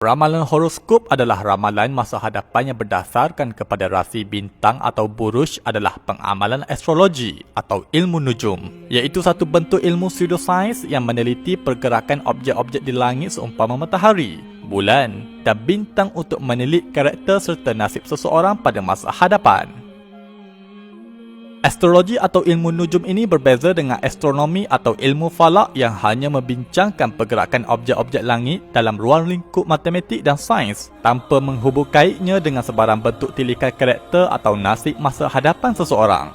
Ramalan horoskop adalah ramalan masa hadapan yang berdasarkan kepada rasi bintang atau buruj adalah pengamalan astrologi atau ilmu nujum, iaitu satu bentuk ilmu pseudosains yang meneliti pergerakan objek-objek di langit seumpama matahari, bulan dan bintang untuk menilik karakter serta nasib seseorang pada masa hadapan. Astrologi atau ilmu nujum ini berbeza dengan astronomi atau ilmu falak yang hanya membincangkan pergerakan objek-objek langit dalam ruang lingkup matematik dan sains tanpa menghubungkannya dengan sebarang bentuk tilikan karakter atau nasib masa hadapan seseorang.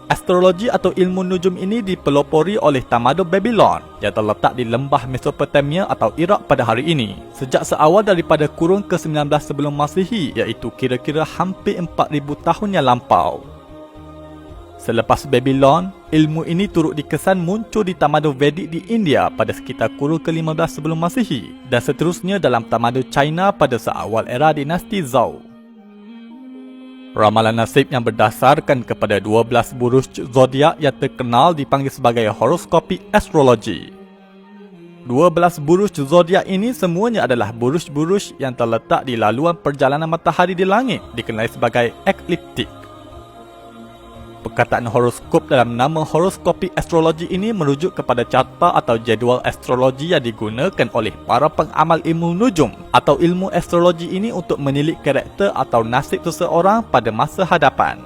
Astrologi atau ilmu nujum ini dipelopori oleh tamadun Babylon yang terletak di lembah Mesopotamia atau Iraq pada hari ini sejak seawal daripada kurun ke-19 sebelum Masihi, iaitu kira-kira hampir 4,000 tahun yang lampau. Selepas Babylon, ilmu ini turut dikesan muncul di tamadun Vedic di India pada sekitar kurun ke-15 sebelum Masihi dan seterusnya dalam tamadun China pada seawal era dinasti Zhou. Ramalan nasib yang berdasarkan kepada 12 buruj zodiak yang terkenal dipanggil sebagai horoskopi astrologi. 12 buruj zodiak ini semuanya adalah buruj-buruj yang terletak di laluan perjalanan matahari di langit, dikenali sebagai ekliptik. Perkataan horoskop dalam nama horoskopi astrologi ini merujuk kepada carta atau jadual astrologi yang digunakan oleh para pengamal ilmu nujum atau ilmu astrologi ini untuk menilik karakter atau nasib seseorang pada masa hadapan.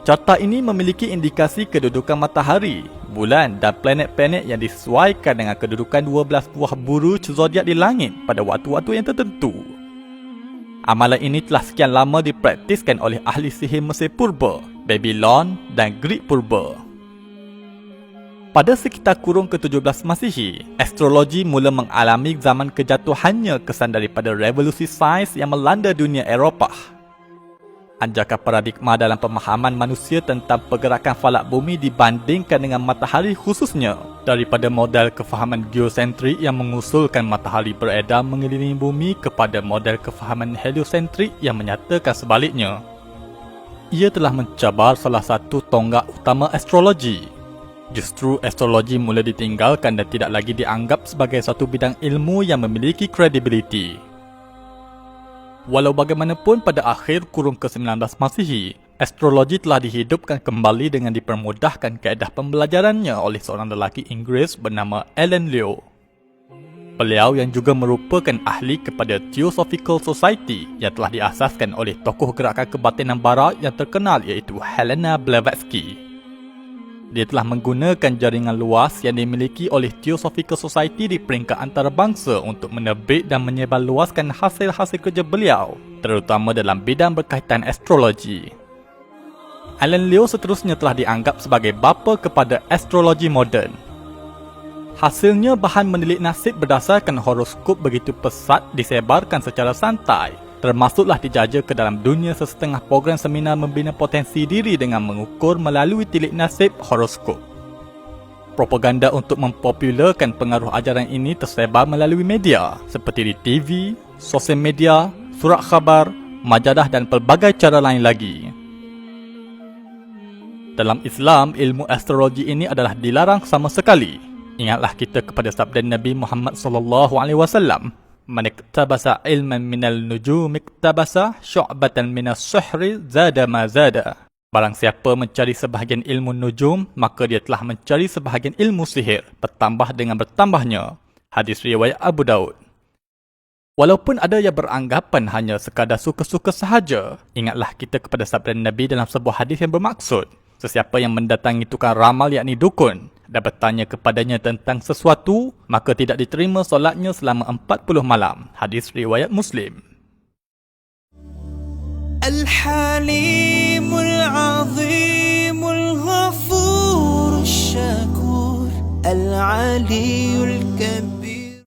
Carta ini memiliki indikasi kedudukan matahari, bulan dan planet-planet yang disesuaikan dengan kedudukan 12 buah buruj zodiak di langit pada waktu-waktu yang tertentu. Amalan ini telah sekian lama dipraktiskan oleh ahli sihir Mesir Purba, Babylon dan Greek Purba. Pada sekitar kurun ke-17 Masihi, astrologi mula mengalami zaman kejatuhannya kesan daripada revolusi sains yang melanda dunia Eropah. Anjakan paradigma dalam pemahaman manusia tentang pergerakan falak bumi dibandingkan dengan matahari khususnya daripada model kefahaman geosentrik yang mengusulkan matahari beredar mengelilingi bumi kepada model kefahaman heliosentrik yang menyatakan sebaliknya. Ia telah mencabar salah satu tonggak utama astrologi. Justru astrologi mula ditinggalkan dan tidak lagi dianggap sebagai satu bidang ilmu yang memiliki kredibiliti. Walau bagaimanapun pada akhir kurun ke-19 Masihi, astrologi telah dihidupkan kembali dengan dipermudahkan kaedah pembelajarannya oleh seorang lelaki Inggeris bernama Alan Leo. Beliau yang juga merupakan ahli kepada Theosophical Society yang telah diasaskan oleh tokoh gerakan kebatinan barat yang terkenal iaitu Helena Blavatsky. Dia telah menggunakan jaringan luas yang dimiliki oleh Theosophical Society di peringkat antarabangsa untuk menerbit dan menyebarluaskan hasil-hasil kerja beliau, terutama dalam bidang berkaitan astrologi. Alan Leo seterusnya telah dianggap sebagai bapa kepada astrologi moden. Hasilnya, bahan menilik nasib berdasarkan horoskop begitu pesat disebarkan secara santai, termasuklah dijaja ke dalam dunia sesetengah program seminar membina potensi diri dengan mengukur melalui tilik nasib horoskop. Propaganda untuk mempopularkan pengaruh ajaran ini tersebar melalui media seperti di TV, sosial media, surat khabar, majalah dan pelbagai cara lain lagi. Dalam Islam, ilmu astrologi ini adalah dilarang sama sekali. Ingatlah kita kepada sabda Nabi Muhammad SAW, "Man iktabasa ilman minal nujum iktabasa syu'batan minas sihri zada ma zada." Barang siapa mencari sebahagian ilmu nujum, maka dia telah mencari sebahagian ilmu sihir, bertambah dengan bertambahnya. Hadis riwayat Abu Daud. Walaupun ada yang beranggapan hanya sekadar suka-suka sahaja, ingatlah kita kepada sabda Nabi dalam sebuah hadis yang bermaksud, sesiapa yang mendatangi tukang ramal yakni dukun dan bertanya kepadanya tentang sesuatu, maka tidak diterima solatnya selama 40 malam. Hadis riwayat Muslim. Al-Halimul